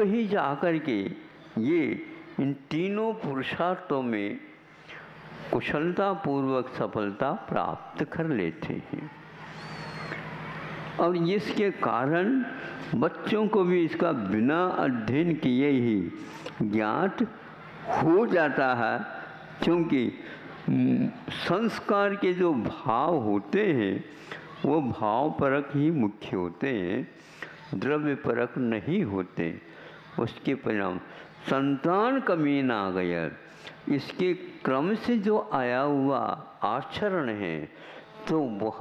तक ही जाकर के ये इन तीनों पुरुषार्थों में कुशलता पूर्वक सफलता प्राप्त कर लेते हैं। और इसके कारण बच्चों को भी इसका बिना अध्ययन किए ही ज्ञात हो जाता है, क्योंकि संस्कार के जो भाव होते हैं वो भाव परक ही मुख्य होते हैं, द्रव्य परक नहीं होते। उसके परिणाम संतान कमी ना गया, इसके क्रम से जो आया हुआ आचरण है तो वह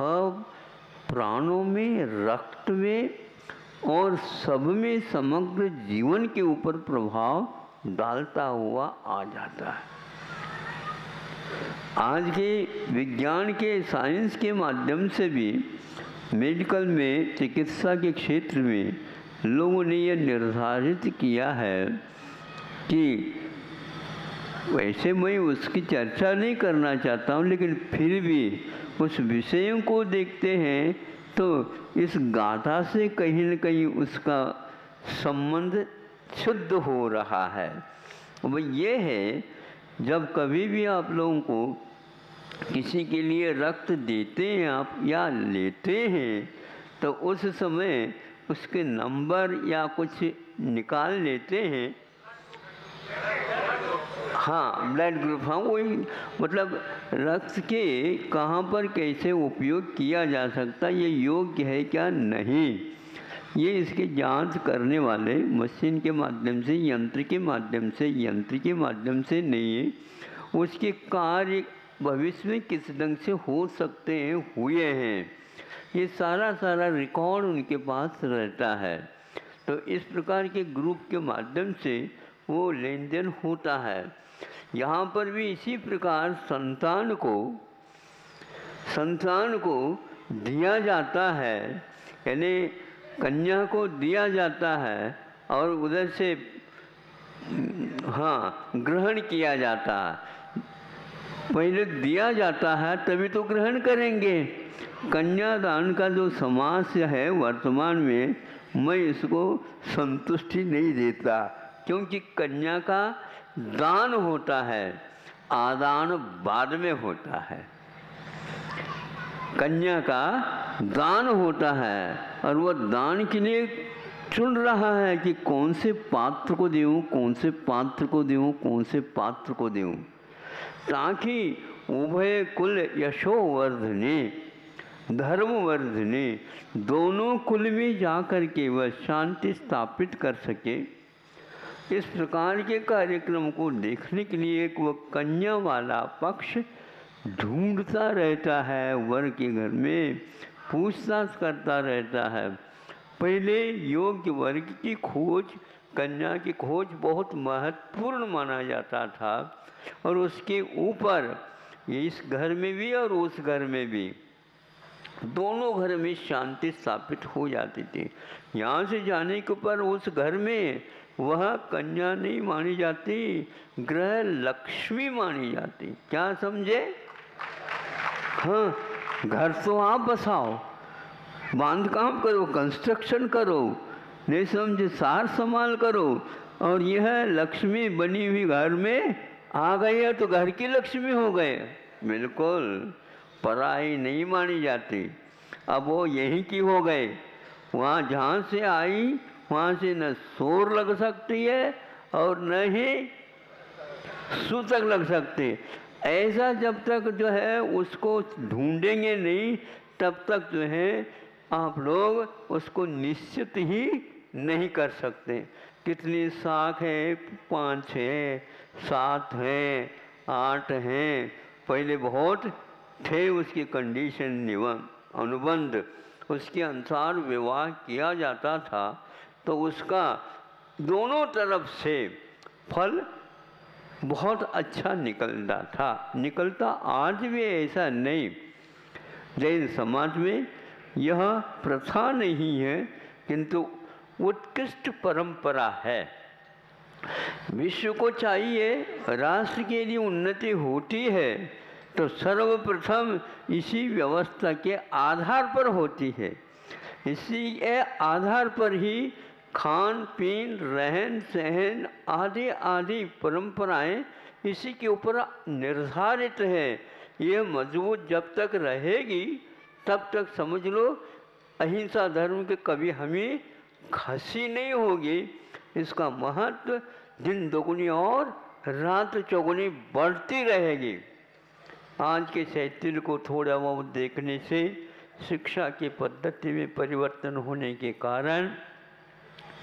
प्राणों में, रक्त में और सब में समग्र जीवन के ऊपर प्रभाव डालता हुआ आ जाता है। आज के विज्ञान के, साइंस के माध्यम से भी, मेडिकल में, चिकित्सा के क्षेत्र में लोगों ने यह निर्धारित किया है कि वैसे मैं उसकी चर्चा नहीं करना चाहता हूँ, लेकिन फिर भी उस विषयों को देखते हैं तो इस गाथा से कहीं न कहीं उसका संबंध शुद्ध हो रहा है। वो ये है, जब कभी भी आप लोगों को किसी के लिए रक्त देते हैं आप या लेते हैं तो उस समय उसके नंबर या कुछ निकाल लेते हैं। हाँ, ब्लड ग्रुप, हाँ वही, मतलब रक्त के कहाँ पर कैसे उपयोग किया जा सकता, ये योग्य है क्या नहीं, ये इसके जांच करने वाले मशीन के माध्यम से, यंत्र के माध्यम से नहीं है। उसके कार्य भविष्य में किस ढंग से हो सकते हैं, हुए हैं, ये सारा रिकॉर्ड उनके पास रहता है। तो इस प्रकार के ग्रुप के माध्यम से वो लेन देन होता है। यहाँ पर भी इसी प्रकार संतान को दिया जाता है, यानी कन्या को दिया जाता है और उधर से हाँ ग्रहण किया जाता है। पहले दिया जाता है तभी तो ग्रहण करेंगे। कन्यादान का जो समास है वर्तमान में, मैं इसको संतुष्टि नहीं देता, क्योंकि कन्या का दान होता है, आदान बाद में होता है। कन्या का दान होता है और वह दान के लिए चुन रहा है कि कौन से पात्र को दूँ, कौन से पात्र को दूँ, कौन से पात्र को दूँ, ताकि उभय कुल यशोवर्धने, धर्मवर्धने, दोनों कुल में जाकर के वह शांति स्थापित कर सके। इस प्रकार के कार्यक्रम को देखने के लिए वह कन्या वाला पक्ष ढूंढता रहता है, वर के घर में पूछताछ करता रहता है। पहले योग्य वर्ग की खोज, कन्या की खोज बहुत महत्वपूर्ण माना जाता था, और उसके ऊपर इस घर में भी और उस घर में भी, दोनों घर में शांति स्थापित हो जाती थी। यहाँ से जाने के ऊपर उस घर में वह कन्या नहीं मानी जाती, ग्रह लक्ष्मी मानी जाती। क्या समझे? हाँ, घर तो आप बसाओ, बांध काम करो, कंस्ट्रक्शन करो, नहीं समझे सार संभाल करो, और यह लक्ष्मी बनी हुई घर में आ गई है तो घर की लक्ष्मी हो गए, बिल्कुल पराई नहीं मानी जाती। अब वो यहीं की हो गए, वहाँ जहाँ से आई वहाँ से न शोर लग सकती है और न ही सूतक लग सकती। ऐसा जब तक जो है उसको ढूंढेंगे नहीं, तब तक जो है आप लोग उसको निश्चित ही नहीं कर सकते। कितनी शाख है, 5 है, 7 हैं, 8 हैं, पहले बहुत थे उसकी कंडीशन, नियम, अनुबंध, उसके अनुसार विवाह किया जाता था, तो उसका दोनों तरफ से फल बहुत अच्छा निकलता। आज भी ऐसा नहीं, जैन समाज में यह प्रथा नहीं है, किंतु उत्कृष्ट परंपरा है। विश्व को चाहिए, राष्ट्र के लिए उन्नति होती है तो सर्वप्रथम इसी व्यवस्था के आधार पर होती है। इसी के आधार पर ही खान पीन रहन सहन आदि आदि परंपराएं इसी के ऊपर निर्धारित है। ये मजबूत जब तक रहेगी तब तक समझ लो अहिंसा धर्म के कभी हमें घसी नहीं होगी। इसका महत्व दिन दोगुनी और रात चौगुनी बढ़ती रहेगी। आज के साहित्य को थोड़ा बहुत देखने से शिक्षा की पद्धति में परिवर्तन होने के कारण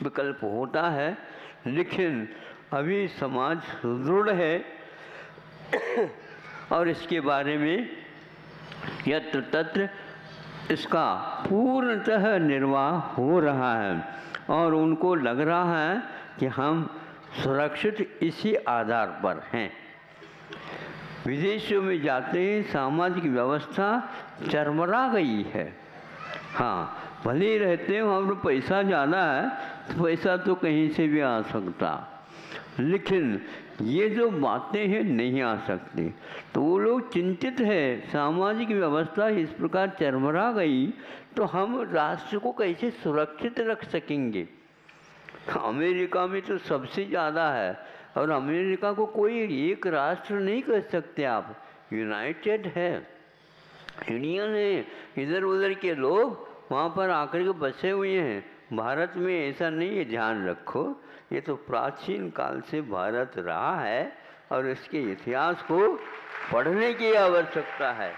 विकल्प होता है, लेकिन अभी समाज सुदृढ़ है और इसके बारे में यत्र तत्र इसका पूर्णतः निर्वाह हो रहा है और उनको लग रहा है कि हम सुरक्षित इसी आधार पर हैं। विदेशों में जाते ही सामाजिक व्यवस्था चरमरा गई है। हाँ, भले ही रहते हो हम लोग, पैसा ज़्यादा है तो पैसा तो कहीं से भी आ सकता, लेकिन ये जो बातें हैं नहीं आ सकती। तो वो लोग चिंतित है, सामाजिक व्यवस्था इस प्रकार चरमरा गई तो हम राष्ट्र को कैसे सुरक्षित रख सकेंगे। अमेरिका में तो सबसे ज़्यादा है और अमेरिका को कोई एक राष्ट्र नहीं कह सकते आप, यूनाइटेड है, इंडियन है। इधर उधर के लोग वहाँ पर आकर के बसे हुए हैं। भारत में ऐसा नहीं है, ध्यान रखो। ये तो प्राचीन काल से भारत रहा है और इसके इतिहास को पढ़ने की आवश्यकता है।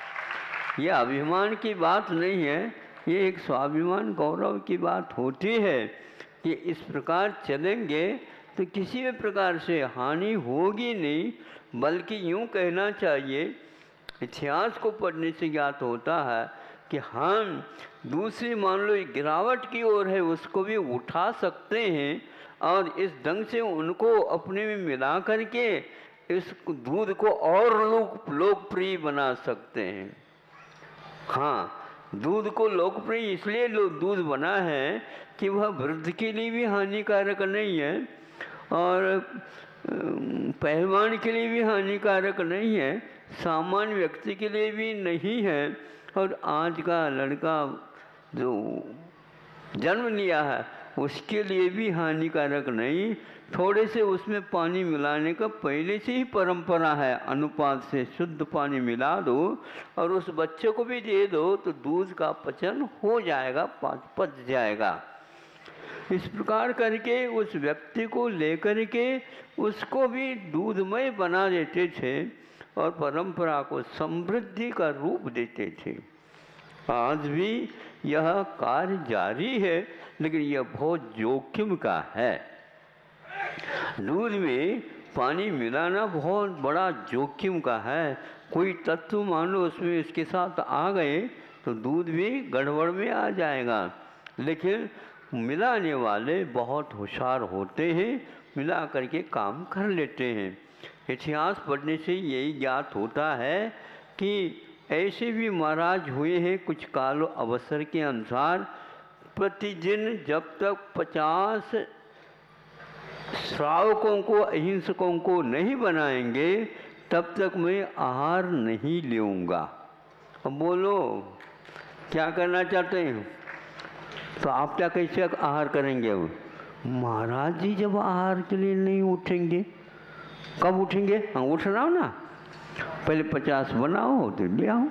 ये अभिमान की बात नहीं है, ये एक स्वाभिमान गौरव की बात होती है कि इस प्रकार चलेंगे तो किसी भी प्रकार से हानि होगी नहीं, बल्कि यूँ कहना चाहिए इतिहास को पढ़ने से ज्ञात होता है कि हम दूसरी मान लो गिरावट की ओर है उसको भी उठा सकते हैं और इस ढंग से उनको अपने में मिला करके इस दूध को और लोकप्रिय बना सकते हैं। हाँ, दूध को लोकप्रिय इसलिए दूध बना है कि वह वृद्ध के लिए भी हानिकारक नहीं है और पहलवान के लिए भी हानिकारक नहीं है, सामान्य व्यक्ति के लिए भी नहीं है और आज का लड़का जो जन्म लिया है उसके लिए भी हानिकारक नहीं। थोड़े से उसमें पानी मिलाने का पहले से ही परंपरा है, अनुपात से शुद्ध पानी मिला दो और उस बच्चे को भी दे दो तो दूध का पचन हो जाएगा, पच जाएगा। इस प्रकार करके उस व्यक्ति को लेकर के उसको भी दूधमय बना देते थे और परंपरा को समृद्धि का रूप देते थे। आज भी यह कार्य जारी है, लेकिन यह बहुत जोखिम का है। दूध में पानी मिलाना बहुत बड़ा जोखिम का है। कोई तत्व मान लो उसमें इसके साथ आ गए तो दूध भी गड़बड़ में आ जाएगा। लेकिन मिलाने वाले बहुत होशियार होते हैं, मिला करके काम कर लेते हैं। इतिहास पढ़ने से यही ज्ञात होता है कि ऐसे भी महाराज हुए हैं कुछ काल अवसर के अनुसार। प्रतिदिन जब तक 50 श्रावकों को अहिंसकों को नहीं बनाएंगे तब तक मैं आहार नहीं लूँगा। अब बोलो क्या करना चाहते हैं, तो आप क्या कैसे आहार करेंगे। महाराज जी जब आहार के लिए नहीं उठेंगे कब उठेंगे। हाँ, उठ रहा हो ना, पहले 50 बनाओ तो ले आओ,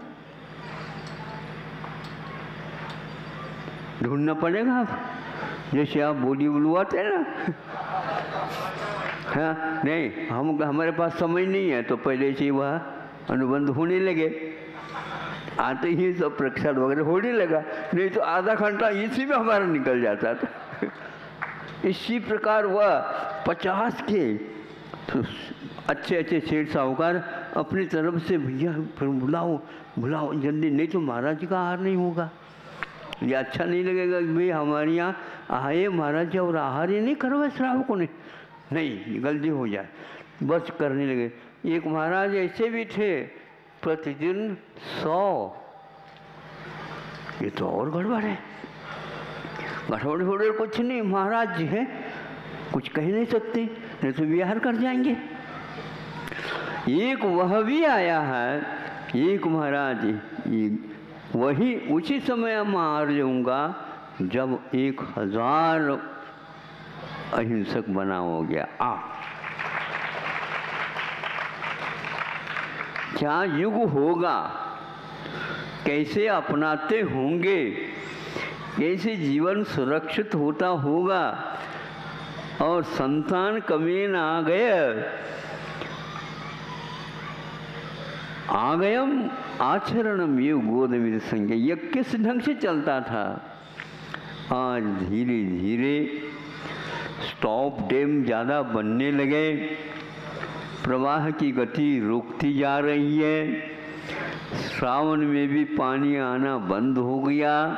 ढूंढना पड़ेगा। आप जैसे आप बोली बुलवाते हैं ना हाँ, नहीं हमारे पास समय नहीं है तो पहले से वह अनुबंध होने लगे, आते ही सब प्रक्षाल वगैरह होने लगा, नहीं तो आधा घंटा इसी में हमारा निकल जाता था। इसी प्रकार वह 50 के तो अच्छे अच्छे सेठ साहूकार अपनी तरफ से भैया फिर बुलाओ जल्दी, नहीं तो महाराज जी का आहार नहीं होगा। ये अच्छा नहीं लगेगा कि भाई हमारे यहाँ आए महाराज जी और आहार ही नहीं करवा श्रावकों ने, नहीं गलती हो जाए, बस करने लगे। एक महाराज ऐसे भी थे प्रतिदिन 100, ये तो और गड़बड़ है। गड़बड़ कुछ नहीं, महाराज जी है कुछ कह नहीं सकते, नहीं तो विहार कर जाएंगे। एक वह भी आया है, एक महाराज वही उसी समय मैं हार जाऊँगा जब 1000 अहिंसक बनाओगे आप। क्या युग होगा, कैसे अपनाते होंगे, कैसे जीवन सुरक्षित होता होगा, और संतान कमीन आ गयम आचरणम ये गोदमित संज्ञा, ये किस ढंग से चलता था। आज धीरे धीरे स्टॉप डैम ज़्यादा बनने लगे, प्रवाह की गति रुकती जा रही है, श्रावण में भी पानी आना बंद हो गया,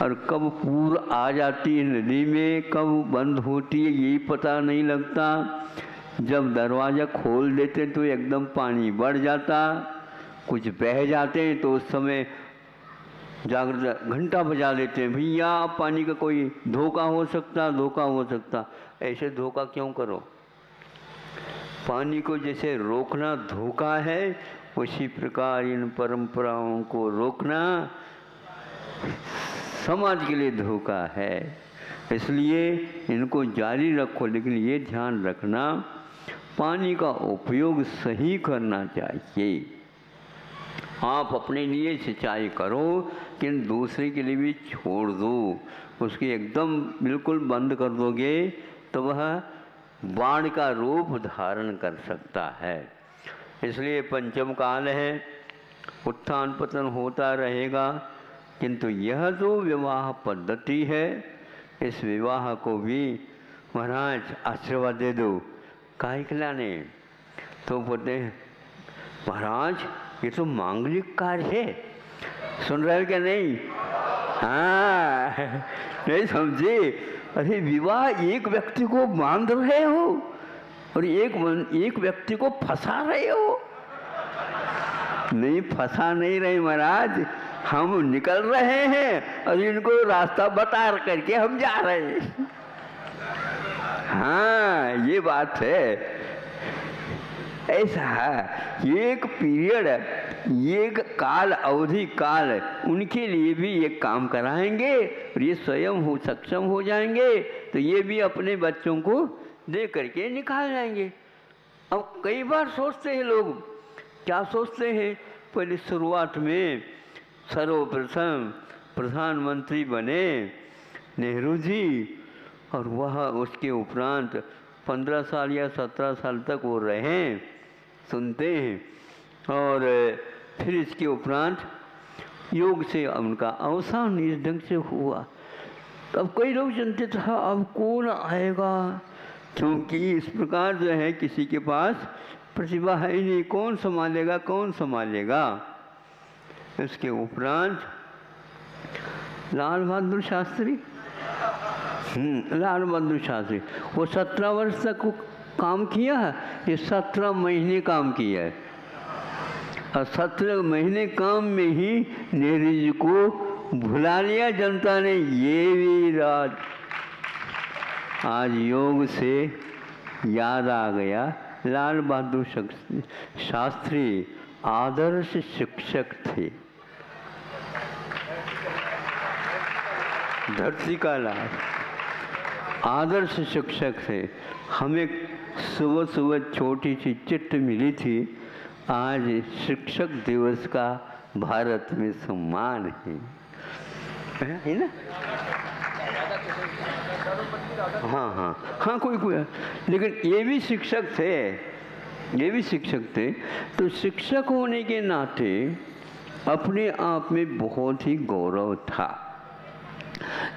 और कब पूर आ जाती है नदी में, कब बंद होती है यही पता नहीं लगता। जब दरवाज़ा खोल देते तो एकदम पानी बढ़ जाता, कुछ बह जाते हैं तो उस समय जागृत घंटा बजा देते हैं, भैया पानी का कोई धोखा हो सकता, धोखा हो सकता। ऐसे धोखा क्यों करो? पानी को जैसे रोकना धोखा है, उसी प्रकार इन परंपराओं को रोकना समाज के लिए धोखा है। इसलिए इनको जारी रखो, लेकिन ये ध्यान रखना पानी का उपयोग सही करना चाहिए। आप अपने लिए सिंचाई करो, लेकिन दूसरे के लिए भी छोड़ दो। उसकी एकदम बिल्कुल बंद कर दोगे तो वह बाढ़ का रूप धारण कर सकता है। इसलिए पंचम काल है, उत्थान पतन होता रहेगा, किंतु यह जो विवाह पद्धति है, इस विवाह को भी महाराज आशीर्वाद दे दो। काहे खिलाने? तो बोलते हैं महाराज ये तो मांगलिक कार्य है। सुन रहे हो क्या? नहीं? हाँ, नहीं समझे? अरे विवाह एक व्यक्ति को बांध रहे हो और एक व्यक्ति को फंसा रहे हो। नहीं, फंसा नहीं रहे महाराज, हम निकल रहे हैं और इनको रास्ता बता करके हम जा रहे हैं। हाँ, ये बात है। ऐसा है, एक पीरियड, एक काल, अवधि काल, उनके लिए भी ये काम कराएंगे और ये स्वयं सक्षम हो जाएंगे तो ये भी अपने बच्चों को दे करके निकाल जाएंगे। अब कई बार सोचते हैं लोग, क्या सोचते हैं, पहले शुरुआत में सर्वप्रथम प्रधानमंत्री बने नेहरू जी, और वह उसके उपरांत 15 साल या 17 साल तक वो रहें, सुनते हैं, और फिर इसके उपरांत योग से उनका अवसान इस ढंग से हुआ। तब कई लोग जानते थे अब कौन आएगा, क्योंकि इस प्रकार जो है किसी के पास प्रतिभा है ही नहीं, कौन संभालेगा, कौन संभालेगा। इसके उपरांत लाल बहादुर शास्त्री, लाल बहादुर शास्त्री, वो 17 वर्ष तक काम किया है, ये 17 महीने काम किया है, और 17 महीने काम में ही नेहरू जी को भुला लिया जनता ने। ये भी राज आज योग से याद आ गया, लाल बहादुर शास्त्री आदर्श शिक्षक थे, धरती का लाल आदर्श शिक्षक थे। हमें सुबह सुबह छोटी सी चिट्ठी मिली थी, आज शिक्षक दिवस का भारत में सम्मान है ना? हाँ हाँ हाँ, कोई लेकिन ये भी शिक्षक थे, ये भी शिक्षक थे। तो शिक्षक होने के नाते अपने आप में बहुत ही गौरव था।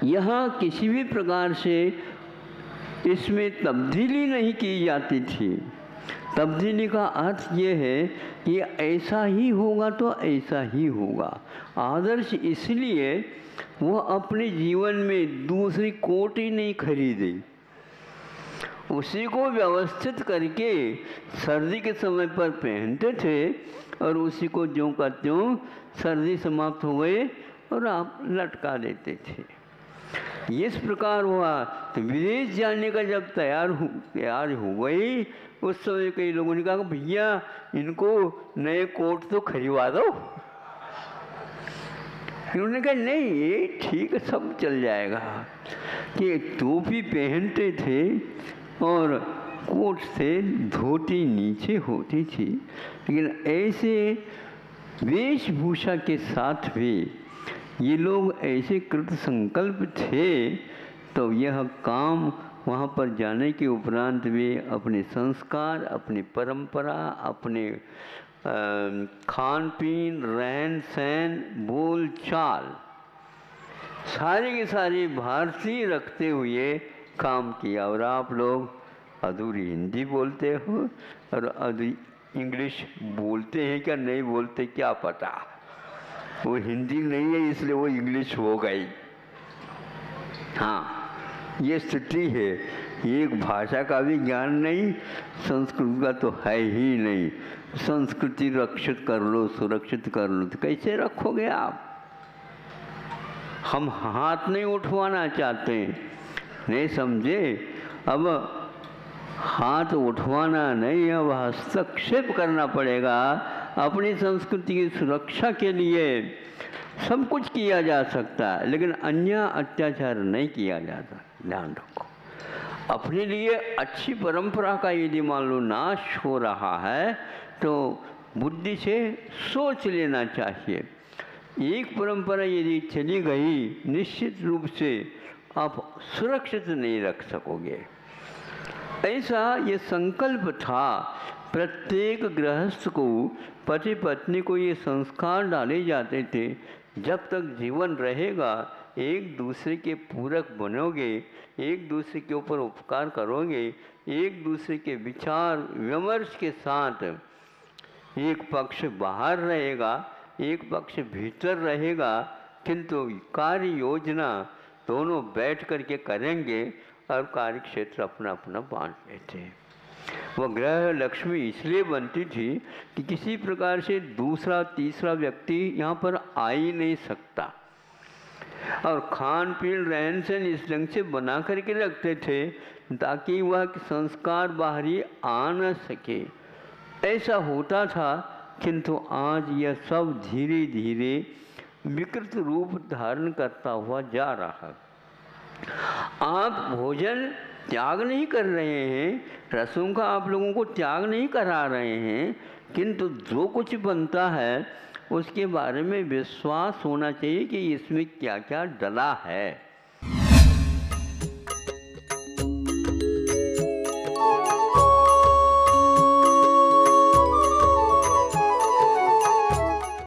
यहाँ किसी भी प्रकार से इसमें तब्दीली नहीं की जाती थी। तब्दीली का अर्थ ये है कि ऐसा ही होगा तो ऐसा ही होगा। आदर्श इसलिए वो अपने जीवन में दूसरी कोट ही नहीं खरीदी, उसी को व्यवस्थित करके सर्दी के समय पर पहनते थे और उसी को ज्यों का त्यों सर्दी समाप्त हो गए और आप लटका देते थे। इस प्रकार हुआ। तो विदेश जाने का जब तैयार हो गई, उस समय कई लोगों ने कहा भैया इनको नए कोट तो खरीदवा दो। उन्होंने कहा नहीं ये ठीक है, सब चल जाएगा। कि टोपी पहनते थे और कोट से धोती नीचे होती थी, लेकिन ऐसे वेशभूषा के साथ भी ये लोग ऐसे कृत संकल्प थे, तो यह काम वहाँ पर जाने के उपरांत भी अपने संस्कार, अपनी परंपरा, अपने खान पीन, रहन सहन, बोल चाल सारी की सारी भारतीय रखते हुए काम किया। और आप लोग अधूरी हिंदी बोलते हो और अधूरी इंग्लिश बोलते हैं, क्या नहीं बोलते क्या पता, वो हिंदी नहीं है इसलिए वो इंग्लिश हो गई। हाँ, ये स्थिति है। एक भाषा का भी ज्ञान नहीं, संस्कृत का तो है ही नहीं। संस्कृति रक्षित कर लो, सुरक्षित कर लो, तो कैसे रखोगे आप? हम हाथ नहीं उठवाना चाहते, नहीं समझे? अब हाथ उठवाना नहीं, अब हस्तक्षेप करना पड़ेगा। अपनी संस्कृति की सुरक्षा के लिए सब कुछ किया जा सकता है, लेकिन अन्य अत्याचार नहीं किया जाता। ध्यान रखो, अपने लिए अच्छी परंपरा का यदि मान लो नाश हो रहा है तो बुद्धि से सोच लेना चाहिए। एक परंपरा यदि चली गई, निश्चित रूप से आप सुरक्षित नहीं रख सकोगे। ऐसा ये संकल्प था। प्रत्येक गृहस्थ को, पति पत्नी को ये संस्कार डाले जाते थे, जब तक जीवन रहेगा एक दूसरे के पूरक बनोगे, एक दूसरे के ऊपर उपकार करोगे, एक दूसरे के विचार विमर्श के साथ एक पक्ष बाहर रहेगा, एक पक्ष भीतर रहेगा, किंतु कार्य योजना दोनों बैठ करके करेंगे और कार्य क्षेत्र अपना अपना बांट लेते हैं। वह ग्रह लक्ष्मी इसलिए बनती थी कि किसी प्रकार से दूसरा तीसरा व्यक्ति यहाँ पर आ ही नहीं सकता, और खान पीन रहन सहन इस ढंग से बना करके रखते थे ताकि वह संस्कार बाहरी आ न सके। ऐसा होता था, किंतु आज यह सब धीरे धीरे विकृत रूप धारण करता हुआ जा रहा है। आप भोजन त्याग नहीं कर रहे हैं, रसों का आप लोगों को त्याग नहीं करा रहे हैं, किंतु जो कुछ बनता है उसके बारे में विश्वास होना चाहिए कि इसमें क्या क्या डला है।